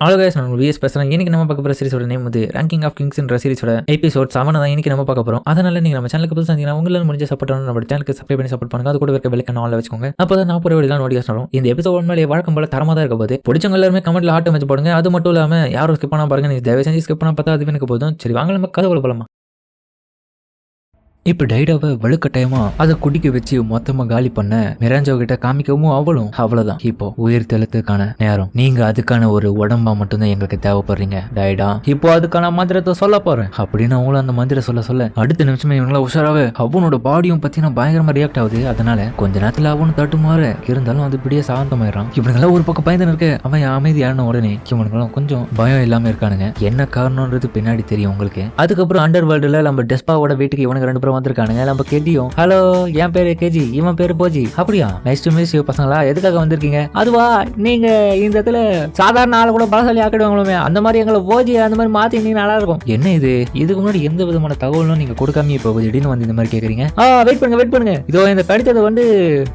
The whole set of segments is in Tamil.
ஆல்வேஸ் நான் விஎஸ் பேசுகிறேன். இன்னைக்கு நம்ம பார்க்க போகிற சீரிஸோட நேம் வந்து ரேங்கிங் ஆஃப் கிங்ஸ்ன்ற சீரிஸோட எபிசோட் 7 தான் இன்னைக்கு நம்ம பார்க்க போகிறோம். அதனால நீங்கள் நம்ம சேனலுக்கு புதுசாக இருந்தீங்கன்னா உங்களால் முடிஞ்ச சப்போர்ட் பண்ணணும். நம்ம சேனலுக்கு சப்ஸ்கிரைப் பண்ணி சப்போர்ட் பண்ணுங்க. அது கூட இருக்க பெல்லைக்கான ஆன்ல வச்சுக்கோங்க. அப்போ தான் நான் போகிற வீடியோலாம் நோட்டிஃபிகேஷன் வரும். இந்த எபிசோட் உண்மையிலேயே வழக்கம் போல தரமாக தான் இருக்க போது பிடிச்சவங்க எல்லாருமே கமெண்ட்ல ஹார்ட் வச்சு போடுங்க. அது மட்டும் இல்லாமல் யாரும் ஸ்கிப் பண்ணால் பாருங்க. நீங்கள் தயவு செஞ்சு ஸ்கிப் பண்ணால் பார்த்தா அதுவே எனக்கு போதும். சரி வாங்க நம்ம கதை போலாமா. இப்போ டைடாவை வலுக்கட்டாயமா அதை குடிக்க வச்சு மொத்தமா காலி பண்ண மிராஞ்சோ கிட்ட காமிக்கவும் அவளும் அவ்வளவுதான். இப்போ உயிர் தெழுத்துக்கான நேரம். நீங்க அதுக்கான ஒரு உடம்பா மட்டும்தான் எங்களுக்கு தேவைப்படுறீங்க டைடா. இப்போ அதுக்கான மந்திரத்தை சொல்ல போறேன் அப்படின்னு அவங்களும் அந்த மந்திரம் சொல்ல அடுத்த நிமிஷமே இவங்களா உஷாராவே அவனோட பாடியும் பத்தினா பயங்கரமா ரியாக்ட் ஆகுது. அதனால கொஞ்ச நேரத்துல அவனும் தட்டுமாற இருந்தாலும் அது இப்படியே சாந்தமாயிடறான். இவனுங்கெல்லாம் ஒரு பக்கம் பயந்து இருக்க அவன் அமைதியான உடனே இவனுங்கெல்லாம் கொஞ்சம் பயம் இல்லாம இருக்கானுங்க. என்ன காரணம்ன்றது பின்னாடி தெரியும் உங்களுக்கு. அதுக்கப்புறம் அண்டர் வேர்ல்டுல நம்ம டெஸ்பாவோட வீட்டுக்கு இவனுக்கு 2 பேரும் வந்திருக்கானுங்க. நம்ம கேட்டியும் ஹலோ என் பேரு கேஜி இவன் பேரு போஜி. அப்படியா நைஸ் டு மீட் யூ பசங்களா, எதுக்காக வந்திருக்கீங்க? அதுவா நீங்க இந்த இடத்துல சாதாரண ஆளு கூட பலசாலி ஆக்கிடுவாங்களுமே அந்த மாதிரி எங்களை போஜி அந்த மாதிரி மாத்தி நீங்க நல்லா இருக்கும். என்ன இது இதுக்கு முன்னாடி எந்த விதமான தகவலும் நீங்க கொடுக்காம இப்போ திடீர்னு வந்து இந்த மாதிரி கேக்குறீங்க. வெயிட் பண்ணுங்க இதோ இந்த கடிதத்தை வந்து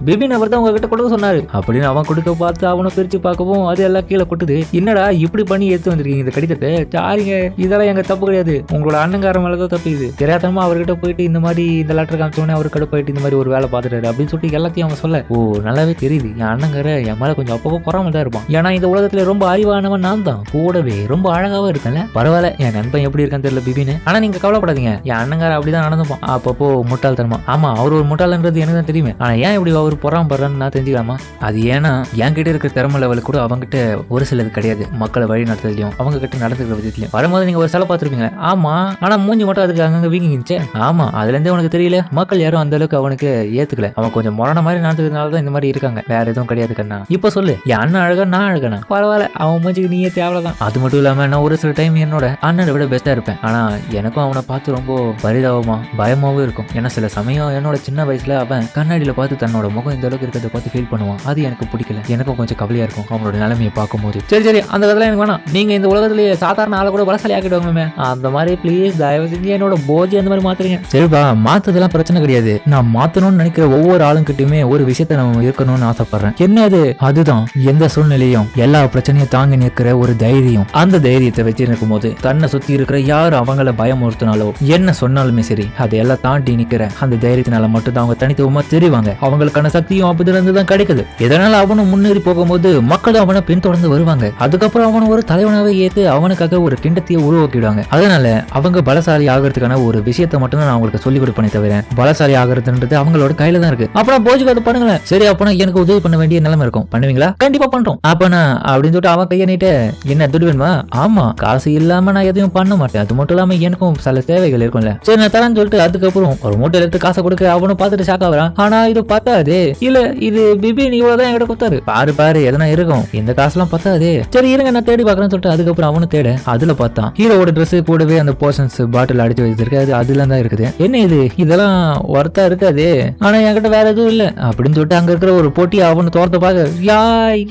பிபின் அவர் தான் உங்ககிட்ட கொடுக்க சொன்னாரு அப்படின்னு அவன் கொடுக்க பார்த்து அவனை பிரிச்சு பார்க்கவும் அது எல்லாம் கீழே கொட்டுது. என்னடா இப்படி பண்ணி எடுத்து வந்திருக்கீங்க இந்த கடிதத்தை? சாரிங்க இதெல்லாம் எங்க தப்பு கிடையாது, உங்களோட அண்ணங்கார மேலதான் தப்பு. இது தெரியாதமா அவர்கிட்ட போயிட்டு இந்த மாதிரி இந்த லெட்டர் காமிச்சோடனே அவர் கடை போயிட்டு இந்த மாதிரி ஒரு வேலை பார்த்துட்டாரு அப்படின்னு சொல்லிட்டு எல்லாத்தையும் அவன் சொல்ல நல்லாவே தெரியுது என் அண்ணங்கார என் மேல கொஞ்சம் அப்பப்போ பொறாம தான் இருப்பான். ஏன்னா இந்த உலகத்துல ரொம்ப அறிவானவன் நான் தான், கூடவே ரொம்ப அழகாவும் இருக்கேன்ல. பரவாயில்ல என் நண்பன் எப்படி இருக்கான்னு தெரியல பிபின்னு. ஆனா நீங்க கவலைப்படாதீங்க, என் அண்ணங்கார அப்படிதான் நடந்துப்பான் அப்பப்போ முட்டாள்தனமா. ஆமா அவர் ஒரு முட்டாளன்றது எனக்கு தான் தெரியுமே. ஆனா ஏன் இப்படி அவர் பொறாம படுறான்னு நான் தெரிஞ்சுக்கலாமா? அது ஏன்னா என் கிட்ட இருக்கிற திறமை லெவலுக்கு கூட அவங்ககிட்ட ஒரு சிலது கிடையாது. மக்களை வழி நடத்துறதுலையும் அவங்க கிட்ட நடந்துக்கிற விதத்துலையும். வரும்போது நீங்க ஒரு சிலை பார்த்துருப்பீங்க. ஆமா ஆனா மூஞ்சி மட்டும் அதுக்கு அங்கங்க வீங்கிச்சு. ஆமா அதுல இருந்தே உனக்கு தெரியல மக்கள் யாரும் அந்த அளவுக்கு அவனுக்கு ஏத்துக்கல. அவன் கொஞ்சம் முரண மாதிரி நடந்ததுனாலதான் இந்த மாதிரி இருக்காங்க, வேற எதுவும் கிடையாது கண்ணா. இப்ப சொல்லு என் அண்ணன் அழகா நான் அழகனா? பரவாயில்ல அவன் மூஞ்சிக்கு நீயே தேவைதான். அது மட்டும் இல்லாம நான் ஒரு சில டைம் என்னோட அண்ணனை விட பெஸ்டா இருப்பேன். ஆனா எனக்கும் அவனை பார்த்து ரொம்ப பரிதாபமா பயமாவும் இருக்கும். ஏன்னா சில சமயம் என்னோட சின்ன வயசுல அவன் கண்ணாடியில பார்த்து தன்னோட முகம் இந்த அளவுக்கு இருக்கிறத பார்த்து ஃபீல் பண்ணுவான். அது எனக்கு பிடிக்கல, எனக்கும் கொஞ்சம் கவலையா இருக்கும் அவனோட நிலைமையை பார்க்கும்போது. சரி அந்த கதை எனக்கு வேணாம். நீங்க இந்த உலகத்திலேயே சாதாரண ஆளை கூட பலசாலி ஆக்கிடுவாங்க அந்த மாதிரி ப்ளீஸ் தயவு செஞ்சு என்னோட போஜி அந்த மாதிரி மாத்துறீங்க. சரிப்பா மாத்ததெல்லாம் பிரச்சனை கிடையாது. நான் மாத்தணும்னு நினைக்கிற ஒவ்வொரு ஆளுங்கிட்டயுமே ஒரு விஷயத்த நம்ம இருக்கணும்னு ஆசைப்படுறேன். என்னது? அதுதான் எந்த சூழ்நிலையும் எல்லா பிரச்சனையும் தாங்கி நிற்கிற ஒரு தைரியம். அந்த தைரியத்தை வச்சு இருக்கும் போது தன்னை சுத்தி இருக்கிற யார் அவங்கள பயமுறுத்தினாலோ என்ன சொன்னாலுமே சரி அதையெல்லாம் தாண்டி நிக்கிற அந்த தைரியத்தினால மட்டும் தான் அவங்க தனித்துவமா தெரிவாங்க. அவங்களுக்கான சக்தியும் அப்படி இருந்துதான் கிடைக்குது. இதனால அவனும் முன்னேறி போகும்போது மக்களும் அவனை பின்தொடர்ந்து வருவாங்க. அதுக்கப்புறம் அவன் ஒரு தலைவனாவே ஏத்து அவனுக்காக ஒரு கிண்டத்தையே உருவாக்கிடுவாங்க. அதனால அவங்க பலசாலி ஆகிறதுக்கான ஒரு விஷயத்த மட்டும் தான் நான் அவங்களுக்கு சொல்லிக் கொடுப்பேனே தவிர பலசாலி ஆகிறதுன்றது அவங்களோட கையில தான் இருக்கு. அப்புறம் போஜுக்கு அதை பண்ணுங்களேன். சரி அப்பனா எனக்கு உதவி பண்ண வேண்டிய நிலைமை இருக்கும், பண்ணுவீங்களா? கண்டிப்பா பண்றோம். அப்பனா அப்படின்னு சொல்லிட்டு அவன் கையை நீட்டு என்ன துட்டு வேணுமா? ஆமா காசு இல்லாம நான் எதையும் பண்ண மாட்டேன். அது மட்டும் இல்லாம எனக்கும் சில தேவைகள் இருக்கும்ல. சரி நான் தரேன்னு சொல்லிட்டு அதுக்கப்புறம் ஒரு மூட்டையில எடுத்து காசை கொடுக்க அவனும் பார்த்துட்டு ஷாக் ஆகுறான். ஆனா இது பத்தாது. இல்ல இது பிபின் இவ்வளவுதான் என்கிட்ட கொடுத்தாரு. பாரு எதனா இருக்கும், இந்த காசுலாம் பத்தாது. சரி இருங்க நான் தேடி பாக்குறேன்னு சொல்லிட்டு அதுக்கப்புறம் அவனும் தேட அதுல பார்த்தான் ஹீரோட ட்ரெஸ் கூடவே அந்த போர்ஷன்ஸ் பாட்டில் அடிச்சு வச்சிருக்கு. அது அதுல தான் இருக்குது. என்ன இது இதெல்லாம் ஒர்த்தா இருக்காது, ஆனா என்கிட்ட வேற எதுவும் இல்ல அப்படின்னு சொல்லிட்டு அங்க இருக்கிற ஒரு போட்டி அவனு தோர்த்த பாக்க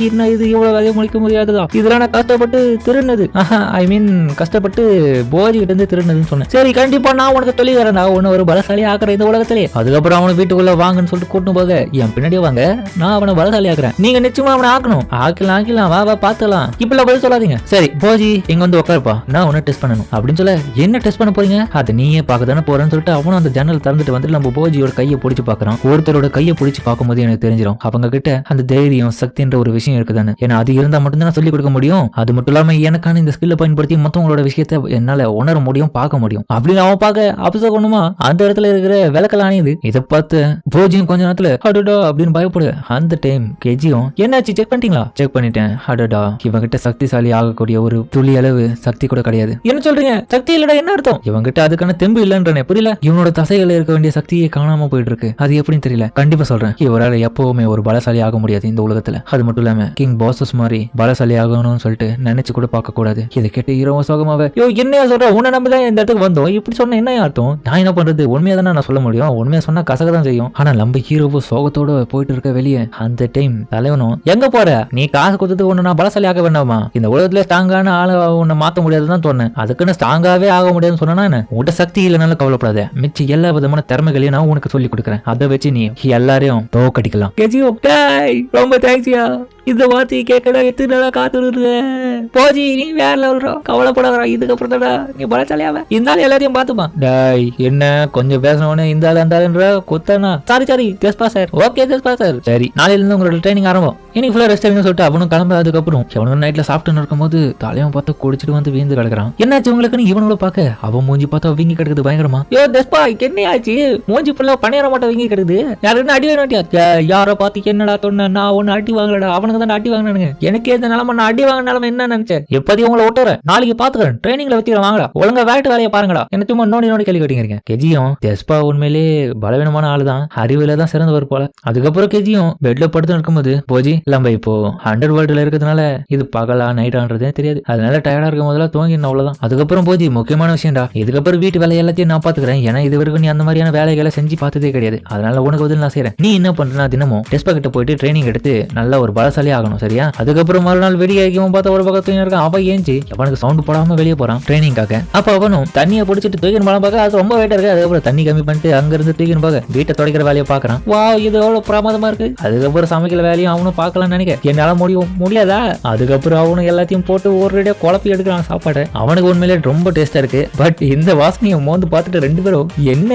என்ன இது இவ்வளவு வேலையை முடிக்க முடியாதுதான், இதெல்லாம் நான் கஷ்டப்பட்டு திருநது ஐ மீன் கஷ்டப்பட்டு போஜி கிட்ட இருந்து திருநதுன்னு சொன்னேன். சரி கண்டிப்பா நான் உனக்கு சொல்லி வரேன், நான் உன்ன ஒரு பலசாலி ஆக்குறேன் இந்த உலகத்திலே. அதுக்கப்புறம் அவனை வீட்டுக்குள்ள வாங்கன்னு சொல்லிட்டு கூட்டு போக என் பின்னாடியே வாங்க, நான் அவனை பலசாலி ஆக்குறேன், நீங்க நிச்சயமா அவனை ஆக்கணும். ஆக்கலாம் வா பாத்துலாம் இப்பெல்லாம் பதில் சொல்லாதீங்க. சரி போஜி இங்க வந்து உட்காருப்பா, நான் உன்னை டெஸ்ட் பண்ணணும் அப்படின்னு சொல்ல. என்ன டெஸ்ட் பண்ண போறீங்க? அதை நீயே பார்க்க தானே போறேன்னு சொல்லிட்டு அவனும் அந்த ஜன்னல் திறந்துட்டு வந்து நம்ம போஜியோட கையை பிடிச்சு பாக்குறான். ஒருத்தரோட கையை பிடிச்சு பார்க்கும்போது எனக்கு தெரிஞ்சிடும் அவங்க கிட்ட அந்த தைரியம் சக்தின்ற ஒரு விஷயம் இருக்குதானு. ஏன்னா அது இருந்தா மட்டும்தான் நான் சொல்லி கொடுக்க முடியும். அது மட்டும் இல்லாம எனக்கான இந்த ஸ்கில்லை பயன்படுத்தி மத்தவங்களோட விஷயத்தை என்னால உணர முடியும், பார்க்க முடியும் அப்படின்னு அவன் பார்க்க அப்சர்வ் பண்ணுமா அந்த இடத்துல இருக்கிற விளக்கலானி இது. இதை பார்த்து போஜியும் கொஞ்ச நேரத்துல அடடா அப்படின்னு பயப்படு. அந்த டைம் கெஜியும் என்னாச்சு செக் பண்ணிட்டீங்களா? செக் பண்ணிட்டேன். அடடா இவங்கிட்ட சக்திசாலி ஆகக்கூடிய ஒரு துளி அளவு சக்தி கூட கிடையாது. என்ன சொல்றீங்க? சக்தி இல்லடா என்ன அர்த்தம்? இவங்கிட்ட அதுக்கான தெம்பு இல்லன்றனே புரியல. இவனோட தசைகள் இருக்க வேண்டிய சக்தியை காணாம போயிட்டு இருக்கு. அது எப்படின்னு தெரியல. கண்டிப்பா சொல்றேன் இவரால் எப்பவுமே ஒரு பலசாலி ஆக முடியாது இந்த உலகத்துல. அது மட்டும் இல்லாம கிங் பாசஸ் மாதிரி பலசாலி ஆகணும்னு சொல்லிட்டு நினைச்சு கூட பார்க்க கூடாது. இதை கேட்டு ஹீரோவும் சோகமாவே என்னையா சொல்ற, உன்னை நம்பிதான் இந்த இடத்துக்கு வந்தோம், இப்படி சொன்ன என்ன அர்த்தம்? நான் என்ன பண்றது? உண்மையா தானே நான் சொல்ல முடியும், உண்மையா சொன்னா கசகதான் செய்யும். ஆனா நம்ம ஹீரோவும் சோகத்தோட போயிட்டு இருக்க வெளியே. அந்த டைம் தலைவனும் எங்க போற, நீ காசு கொடுத்து ஒண்ணு நான் பலசாலி ஆக வேண்டாமா? இந்த உலகத்துல ஸ்ட்ராங்கான ஆளை உன்னை மாத்த முடியாதுதான் சொன்னேன். அதுக்குன்னு ஸ்ட்ராங்காவே ஆக முடியாதுன்னு சொன்னா என்ன? உன்கிட்ட சக்தி இல்லைனாலும் கவலைப்படாத, மிச்சம் எல்லா விதமான திறமைகளையும் நான் உனக்கு சொல்லி கொடுக்குறேன். அதை வச்சு நீ எல்லாரையும் தோக்கடிக்கலாம். ரொம்ப தேங்க்ஸ்யா. இந்த வார்த்தையை கேட்கடா எத்தனை நாளா காத்துருக்கேன். போஜி நீ வேற லெவல்ரா, கவலைப்படாதா, இதுக்கப்புறம் தான்டா நீ பலசாலியாவ. இந்த ஆள் எல்லாத்தையும் பாத்துமா. டாய் என்ன கொஞ்சம் பேசினவனே இந்த ஆள் அந்த ஆளுன்ற கொத்தானா. சாரி தேஸ்பா சார். ஓகே தேஸ்பா சார். சரி நாளையில இருந்து உங்களோட ட்ரைனிங் ஆரம்பம். இன்னைக்கு ஃபுல்லா ரெஸ்ட் எடுங்க சொல்லிட்டு அவனும் கிளம்புறதுக்கு அப்புறம் அவனும் நைட்ல சாப்பிட்டு இருக்கும்போது தலைவன் பார்த்து குடிச்சிட்டு வந்து வீந்து கிடக்குறான். என்னாச்சு உங்களுக்குன்னு இவனுங்களை பார்க்க அவன் மூஞ்சி பார்த்தா வீங்கி கிடக்குது பயங்கரமா. யோ தேஸ்பா என்ன ஆச்சு, மூஞ்சி ஃபுல்லா பணியார மாட்டோம் வீங்கி கிடக்குது. யாருன்னு அடி வேணாட்டியா? யாரை பார்த்து என்னடா சொன்ன, நான் ஒன்னு அடி வாங்கலடா, அவனுக்கு தான் அடி வாங்கினானுங்க. எனக்கு எந்த நிலம, நான் அடி வாங்கின நிலம என்ன நினைச்சேன். எப்போதையும் உங்களை ஓட்டுறேன், நாளைக்கு பாத்துக்கிறேன், ட்ரைனிங்ல வச்சுக்கிறேன், வாங்கடா ஒழுங்கா வேட்டு வேலையை பாருங்கடா. என்ன சும்மா நோடி கேள்வி கேட்டீங்க. கெஜியும் தேஸ்பா உண்மையிலே பலவீனமான ஆளுதான், அறிவுல தான் சிறந்தவர் போல. அதுக்கப்புறம் கெஜியும் பெட்ல படுத்து இருக்கும்போது போஜி நம்ம இப்போ அண்டர் வேர்ல்டுல இருக்கிறதுனால இது பகலா நைட்டான்றதே தெரியாது, அதனால டயர்டா இருக்கும் போதெல்லாம் தூங்கிடணும் அவ்வளவுதான். அதுக்கப்புறம் போஜி முக்கியமான விஷயம்டா, இதுக்கப்புறம் வீட்டு வேலை எல்லாத்தையும் நான் பாத்துக்கிறேன், ஏன்னா இது வரைக்கும் நீ அந்த மாதிரியான வேலைகளை செஞ்சு பார்த்ததே கிடையாது, அதனால உனக்கு பதில் நான் செய்யறேன். நீ என்ன பண்றா, தினமும் டெஸ்பா கிட்ட போயிட்டு ட்ரைனிங் எடுத்து நல்ல ஒரு பலசாலி ஆகணும் சரியா. அதுக்கப்புறம் மறுநாள் வெடிய வைக்கவும் பார்த்தா ஒரு பக்கத்து இருக்கான். அவன் ஏஞ்சி அவனுக்கு சவுண்ட் போடாம வெளியே போறான் ட்ரைனிங்காக. அப்ப அவனும் தண்ணியை பிடிச்சிட்டு தூக்கின் பழம் பார்க்க அது ரொம்ப வெயிட்டா இருக்கு. அதுக்கப்புறம் தண்ணி கம்மி பண்ணிட்டு அங்க இருந்து தூக்கின் பார்க்க வீட்டை துடைக்கிற வேலையை பாக்குறான். வா இது எவ்வளவு பிரமாதமா இருக்கு. அதுக்கப்புறம் சமைக்கிற வேலையும் அவனும் பார்க்கலாம்னு நினைக்க என்னால முடியாதா. அதுக்கப்புறம் அவனும் எல்லாத்தையும் போட்டு ஒரு குழப்பி எடுக்கிறான் சாப்பாடு. அவனுக்கு உண்மையிலே ரொம்ப டேஸ்டா இருக்கு. பட் இந்த வாசனையை மோந்து பார்த்துட்டு ரெண்டு பேரும் என்ன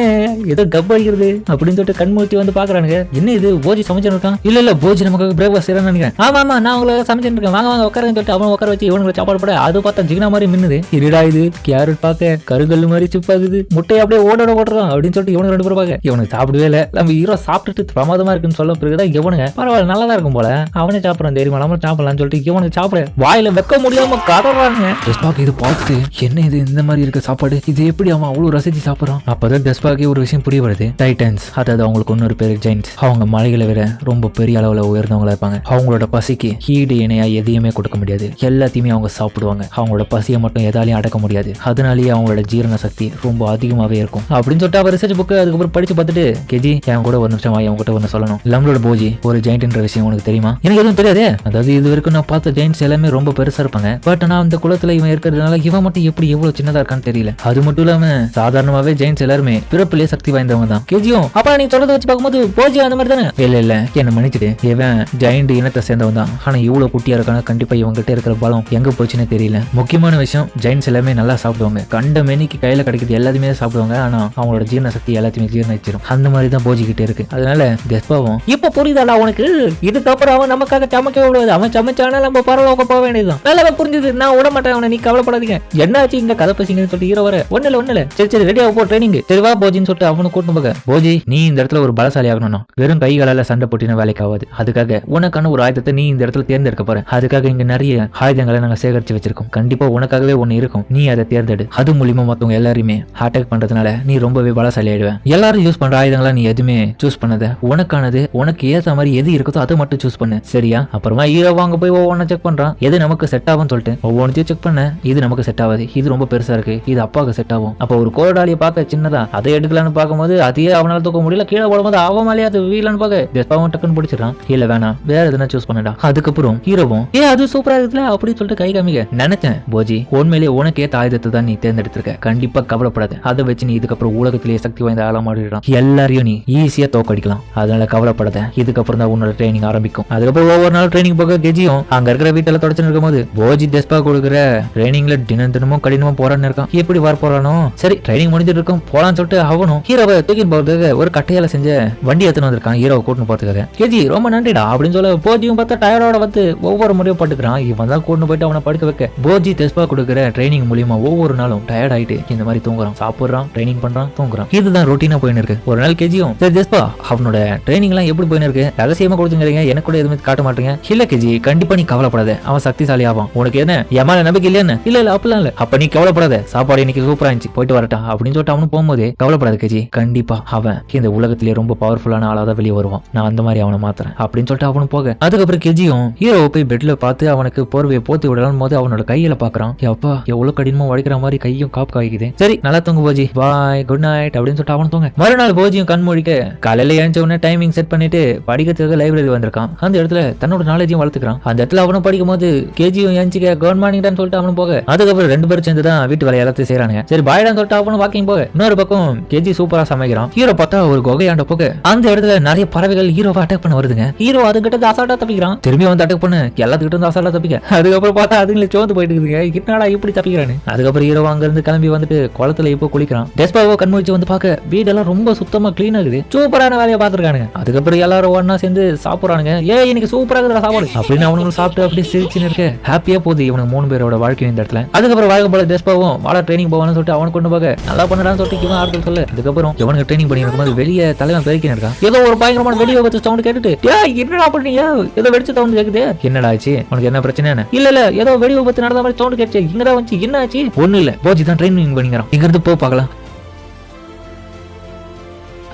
ஏதோ கப் அடிக்கிறது அப்படின்னு சொல்லிட்டு கண்மூர்த்தி வந்து பாக்குறானுங்க. என்ன இது போஜி சமைச்சிருக்கான். இல்ல போஜி நமக்கு பிரேக்ஃபாஸ்ட் செய்யறான்னு நினைக்கிறேன். ஆமா நான் உங்களுக்கு சமைச்சிட்டு இருக்கேன், வாங்க உட்காருன்னு சொல்லிட்டு அவன் உட்கார வச்சு இவனுக்கு சாப்பாடு போட. அது பார்த்தா ஜிகினா மாதிரி மின்னுது. இருடா இது கேரட் பார்க்க கருங்கல் மாதிரி சிப்பாகுது, முட்டையை அப்படியே ஓடுறான் அப்படின்னு சொல்லிட்டு இவனுக்கு ரெண்டு பேரும் பார்க்க இவனுக்கு சாப்பிடவே இல்லை. நம்ம ஹீரோ சாப்பிட்டுட்டு பிரமாதமா இருக்குன்னு சொல்ல பிறகுதான் இவனுங்க பரவாயில்ல நல்லா தான் இருக்கும் போல, அவனே சாப்பிடறான் தெரியுமா, நம்ம சாப்பிடலாம்னு சொல்லிட்டு இவனுக்கு சாப்பிட வாயில வைக்க முடியாம கடறாங்க. டெஸ்பாக்கு இது பார்த்துட்டு என்ன இது இந்த மாதிரி இருக்க சாப்பாடு, இது எப்படி அவன் அவ்வளவு ரசிச்சு சாப்பிடறான். அப்பதான் டெஸ்பாக்கு ஒரு விஷயம் புரிய வருது. டைட்டன்ஸ் அதாவது அவங்களுக்கு இன்னொரு பேரு ஜெயின்ஸ். அவங்க மலைகளை விட ரொம்ப பெரிய அளவுல உயர்ந்தவங்களா இருப்பாங்க. அவங்களோட பசிக்கு ஈடு இணையா எதையுமே கொடுக்க முடியாது, எல்லாத்தையுமே அவங்க சாப்பிடுவாங்க. அவங்களோட பசியை மட்டும் எதாலையும் அடக்க முடியாது, அதனாலேயே அவங்களோட ஜீரண சக்தி ரொம்ப அதிகமாவே இருக்கும் அப்படின்னு சொல்லிட்டு அவர் ரிசர்ச் புக்கு அதுக்கப்புறம் படிச்சு பார்த்துட்டு கெஜி என் கூட ஒரு நிமிஷம் என் கூட ஒன்று சொல்லணும். நம்மளோட போஜி ஒரு ஜெயின்ட்ன்ற விஷயம் உனக்கு தெரியுமா? எனக்கு எதுவும் தெரியாது. அதாவது இது வரைக்கும் நான் பார்த்த ஜெயின்ட்ஸ் எல்லாமே ரொம்ப பெருசா இருப்பாங்க, பட் நான் அந்த குளத்துல இவன் இருக்கிறதுனால இவன் மட்டும் எப்படி எவ்வளவு சின்னதா இருக்கான்னு தெரியல. அது மட்டும் இல்லாம சாதாரணமாவே ஜெயின்ட்ஸ் எல்லாருமே பிறப்பிலே சக்தி வாய்ந்தவங்க தான். கெஜியும் அப்ப நீ சொல்றதை வச்சு பார்க்கும்போது போஜி அந்த மாதிரி தானே? இல்ல என்ன மன்னிச்சுட்டு, இவன் ஜெயிண்ட் இனத்தை சேர்ந்தவன் தான், ஆனா இவ்வளவு குட்டியா இருக்கான கண்டிப்பா இவங்கிட்ட இருக்கிற பலம் எங்க போச்சுன்னு தெரியல. முக்கியமான விஷயம் ஜெயின்ட்ஸ் எல்லாமே நல்லா சாப்பிடுவாங்க, கண்ட மெனிக்கு கையில கிடைக்குது எல்லாத்தையுமே சாப்பிடுவாங்க, ஆனா அவங்களோட ஜீரண சக்தி எல்லாத்தையுமே ஜீர்ணிச்சிரும். அந்த மாதிரி தான் போஜி கிட்ட இருக்கு. அதனால டெஸ்பாவும் இப்ப புரியுதாடா உனக்கு, இதுக்கப்புறம் அவன் நமக்காக சமைக்க விடுவது, அவன் சமைச்சானா நம்ம பரவாயில்ல போக வேண்டியதுதான். நல்லா புரிஞ்சுது, நான் விட மாட்டேன் அவனை, நீ கவலைப்படாதீங்க. என்னாச்சு இங்க கதை பசிங்கன்னு சொல்லிட்டு ஹீரோ வர ஒண்ணு சரி ரெடியா போ ட்ரைனிங், சரி வா போஜின்னு சொல்லிட்டு அவனு கூட்டு போக. போஜி நீ இந்த இடத்துல ஒரு பலசாலி ஆகணும், வெறும் கைகளால சண்டை போட்டின வேலைக்கு ஆகாது, அதுக்காக உனக்கான ஒரு ஆயுதத்தை நீ இந்த இடத்துல தேர்ந்தெடுக்க போற. அதுக்காக இங்க நிறைய ஆயுதங்களை நாங்க சேகரிச்சு வச்சிருக்கோம், கண்டிப்பா உனக்காகவே ஒண்ணு இருக்கும், நீ அதை தேர்ந்தெடு. அது மூலியமா மத்தவங்க எல்லாருமே அட்டாக் பண்றதுனால நீ ரொம்பவே பலசாலி ஆயிடுவேன். எல்லாரும் யூஸ் பண்ற ஆயுதங்களா நீ எதுவுமே சூஸ் பண்ணத, உனக்கானது உனக்கு ஏத்த மாதிரி எது இருக்குதோ அதை மட்டும் சூஸ் பண்ணு சரியா. அப்புறமா ஹீரோ வாங்க போய் ஒவ்வொன்றும் செக் பண்றான், எது நமக்கு செட் ஆகும் சொல்லிட்டு ஒவ்வொன்றையும் செக் பண்ண. இது நமக்கு செட் ஆகாது, இது ரொம்ப பெருசா இருக்கு, இது அப்பாவுக்கு செட் ஆகும். அப்போ ஒரு கோடாலியை பார்க்க சின்னதா அதை எடுக்கலான்னு பார்க்கும்போது அதையே அவனால தூக்க முடியல, கீழே போடும்போது அவன் மேலே அது வீலான்னு பார்க்க டெஸ்பாவும் டக்குன்னு பிடிச்சிடறான். இல்ல வேணாம் வேற எதுனா சூஸ் பண்ணடா. அதுக்கப்புறம் ஹீரோவும் அது சூப்பரா இருக்குல்ல அப்படின்னு சொல்லிட்டு கை காமிக்க. நினைச்சேன் போஜி உண்மையிலேயே உனக்கு ஏத்த ஆயுதத்தை தான் நீ தேர்ந்தெடுத்திருக்க, கண்டிப்பா கவலைப்படாத, அதை வச்சு நீ இதுக்கப்புறம் உலகத்திலேயே சக்தி வாய்ந்த ஆளா மாறிடுறான், எல்லாரையும் நீ ஈஸியா தோக்கடிக்கலாம், அதனால கவலைப்படாத, இதுக்கப்புறம் தான் உன்னோட ட்ரைனிங் ஆரம்பிக்கும். அதுக்கப்புறம் ஒவ்வொரு நாள் ட்ரைனிங் போக கெஜியும் அங்க இருக்கிற வீட்டில தொடச்சுன்னு இருக்கும்போது போஜி டெஸ்பா கொடுக்குற ட்ரைனிங்ல தினமும் கடினமும் போறான்னு இருக்கான். எப்படி வர போறானோ சரி ட்ரைனிங் முடிஞ்சிட்டு இருக்கும் போலான்னு சொல்லிட்டு அவனும் ஹீரோவை தூக்கின்னு போறதுக்கு ஒரு கட்டையால செஞ்ச வண்டி எடுத்துன்னு வந்திருக்கான் ஹீரோவை கூட்டின்னு போறதுக்காக. கெஜி ரொம்ப நன்றிடா அப்படின்னு சொல்ல போஜியும் பார்த்தா டயர்டோட வந்து ஒவ்வொரு முறையும் பட்டுக்கிறான். இவன் தான் கூட்டின்னு போயிட்டு அவனை படுக்க வைக்க. போஜி டெஸ்பா கொடுக்குற ட்ரைனிங் மூலியமா ஒவ்வொரு நாளும் டயர்ட் ஆயிட்டு இந்த மாதிரி தூங்குறான், சாப்பிடுறான், ட்ரைனிங் பண்றான், தூங்குறான். இதுதான் ரொட்டீனா போயின்னு இருக்கு. ஒரு நாள் கெஜியும் சரி டெஸ்பா அவனோட ட்ரைனிங் எல்லாம் எப்படி போயின்னு இருக்கு, ரகசியமா கொடுத்துங்க, எனக்கு கூட எதுவுமே காட்ட மாட்டீங்க. இல்ல கெஜி கண்டிப்பா நீ கவலைப்படாத, அவன் சக்திசாலி ஆவான், உனக்கு என்ன எமான நம்பிக்கை இல்லையா? இல்ல அப்படிலாம் இல்ல. அப்ப நீ கவலைப்படாத, சாப்பாடு இன்னைக்கு சூப்பரா இருந்துச்சு, போயிட்டு வரட்டா அப்படின்னு சொல்லிட்டு அவனு போகும்போது கவலைப்படாத கெஜி, கண்டிப்பா அவன் இந்த உலகத்திலேயே ரொம்ப பவர்ஃபுல்லான ஆளாதான் வெளியே வருவான், நான் அந்த மாதிரி அவனை மாத்துறேன் அப்படின்னு சொல்லிட்டு அவனு போக. அதுக்கப்புறம் கெஜியும் ஹீரோவை போய் பெட்ல பார்த்து அவனுக்கு போர்வையை போத்தி விடலாம் போது அவனோட கையில பாக்குறான். அப்பா எவ்வளவு கடினமா உடைக்கிற மாதிரி கையும் காப்பு காய்க்குது. சரி நல்லா தூங்கு போஜி, பாய் குட் நைட் அப்படின்னு சொல்லிட்டு அவன் தூங்க. மறுநாள் போஜியும் கண் மூடிக்க காலையில எழுந்த உடனே டைமிங் செட் பண்ணிட்டு படிக்கிறதுக்கு லைப்ரரி வந்திருக்கான். அந்த இடத்துல தன்னோட நாலேஜையும் வளர்த்துக்கிறான். அந்த இடத்துல அவனும் படிக்கும் போது கேஜியும் எழுச்சிக்க குட் மார்னிங் சொல்லிட்டு அவனும் போக. அதுக்கப்புறம் ரெண்டு பேரும் சேர்ந்து தான் வீட்டு வேலை எல்லாத்தையும் செய்யறாங்க. சரி பாய்டான்னு சொல்லிட்டு அவனும் வாக்கிங் போக. இன்னொரு பக்கம் கேஜி சூப்பரா சமைக்கிறான். ஹீரோ பார்த்தா ஒரு குகையாண்ட போக அந்த இடத்துல நிறைய பறவைகள் ஹீரோவை அட்டாக் பண்ண வருதுங்க. ஹீரோ அதுகிட்ட அசால்ட்டா தப்பி தப்பிக்கிறான். திரும்பி வந்து அட்டாக் பண்ணு எல்லாத்துக்கிட்ட இருந்து அசால்ட்டா தப்பிக்க. அதுக்கப்புறம் பார்த்தா அதுங்களை சோர்ந்து போயிட்டு இருக்குங்க. என்னடா இப்படி தப்பிக்கிறானு. அதுக்கப்புறம் ஹீரோ அங்க இருந்து கிளம்பி வந்துட்டு குளத்துல இப்போ குளிக்கிறான். டெஸ்பாவோ கண்முழிச்சு வந்து பார்க்க வீடெல்லாம் ரொம்ப சுத்தமா கிளீனா இருக்குது. சூப்பரான வேலையை பார்த்துருக்கானுங்க. அதுக்கப்புறம் எல்லாரும் ஒன்னா சேர்ந்து சாப்பிடுறானுங்க. இன்னைக்கு சூப்பரா இருக்குற சாப்பாடு அப்படின்னு அவனுங்களும் சாப்பிட்டு அப்படியே சிரிச்சுன்னு இருக்க ஹாப்பியா போகுது இவனுக்கு 3 பேரோட வாழ்க்கை இந்த இடத்துல. அதுக்கப்புறம் வாழ்க்கை போல டெஸ்பாவும் வாழ ட்ரைனிங் போவான்னு சொல்லிட்டு அவன் கொண்டு போக நல்லா பண்ணடான்னு சொல்லிட்டு இவன் ஆறுதல் சொல்ல. அதுக்கப்புறம் இவனுக்கு ட்ரைனிங் பண்ணி இருக்கும்போது வெளியே தலைவன் பெருக்கின்னு இருக்கான். ஏதோ ஒரு பயங்கரமான வெடி விபத்து சவுண்ட் கேட்டுட்டு என்னடா பண்ணீங்க ஏதோ வெடிச்ச சவுண்ட் கேக்குது என்னடா ஆச்சு உனக்கு என்ன பிரச்சனை இல்ல ஏதோ வெடி விபத்து நடந்த மாதிரி சவுண்ட் கேட்டுச்சு இங்கதான் வந்துச்சு என்ன ஆச்சு ஒண்ணு இல்ல போஜி தான் ட்ரைனிங் பண்ணிக்கிறான் இங்க இருந்து போ பார்க்கலாம்.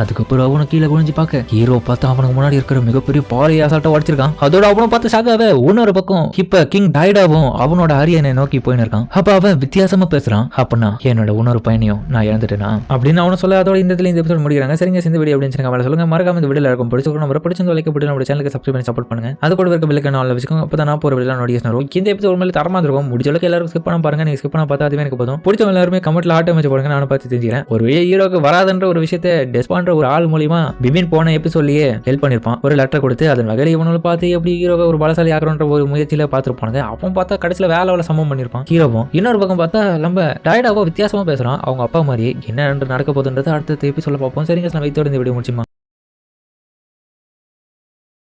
அதுக்கப்புறம் அவனை கீழே குனிஞ்சு பார்க்க ஹீரோ பார்த்து அவனுக்கு முன்னாடி இருக்கிற மிகப்பெரிய பாலையை அசால்ட்டா உடைச்சிருக்கான். அதோட அவனும் பார்த்து சாகாவே இன்னொரு பக்கம் இப்ப கிங் டைடாவும் அவனோட அரியணை நோக்கி போயின்னு இருக்கான். அப்ப அவன் வித்தியாசமா பேசுறான். அப்பனா என்னோட இன்னொரு பையனையும் நான் இழந்துட்டேனா அப்படின்னு அவனை சொல்ல. அதோட இந்த எபிசோட் முடிக்கிறாங்க. சரிங்க இந்த வீடியோ அப்படின்னு அவளை சொல்லுங்க. மறக்காம இந்த வீடியோல இருக்கும் பிடிச்சிருக்கோம் நம்ம பிடிச்சிருந்து லைக் போட்டு நம்ம சேனலுக்கு சப்ஸ்கிரைப் பண்ணி சப்போர்ட் பண்ணுங்க. அது கூட இருக்க பெல்லைக்கான ஆல்ல வச்சுக்கோங்க. அப்பதான் நான் போற வீடியோ நோட்டிஃபிகேஷன் வரும். இந்த எபிசோட் மேல தரமா இருக்கும். முடிஞ்ச அளவுக்கு எல்லாரும் ஸ்கிப் பண்ண பாருங்க. நீங்க ஸ்கிப் பண்ண பார்த்தா அதுவே எனக்கு போதும். பிடிச்சவங்க எல்லாருமே கமெண்ட்ல ஆட்டோ மேட்ச் போடுங்க. நானும் பார்த்து தெரிஞ்சுக்கிறேன். ஒரு ஹீரோக்கு வராதுன்ற ஒரு விஷயத்தை டெஸ்பான்ற ஒரு ஆள் மூலியமா பிபின் போன எபிசோட்லயே ஹெல்ப் பண்ணிருப்பான். ஒரு லெட்டர் கொடுத்து அதன் வகையில இவனும் பார்த்து எப்படி ஹீரோவை ஒரு பலசாலி ஆகிறன்ற ஒரு முயற்சியில பார்த்துருப்பானுங்க. அவன் பார்த்தா கடைசியில வேலை சம்பவம் பண்ணிருப்பான் ஹீரோவும். இன்னொரு பக்கம் பார்த்தா நம்ம டைடாவோ வித்தியாசமா பேசுறான். அவங்க அப்பா மாதிரி என்ன நடக்க போகுதுன்றது அடுத்த எபிசோட்ல பார்ப்போம். சரிங்க நம்ம இதோட இந்த வீடியோ முடிச்சுமா.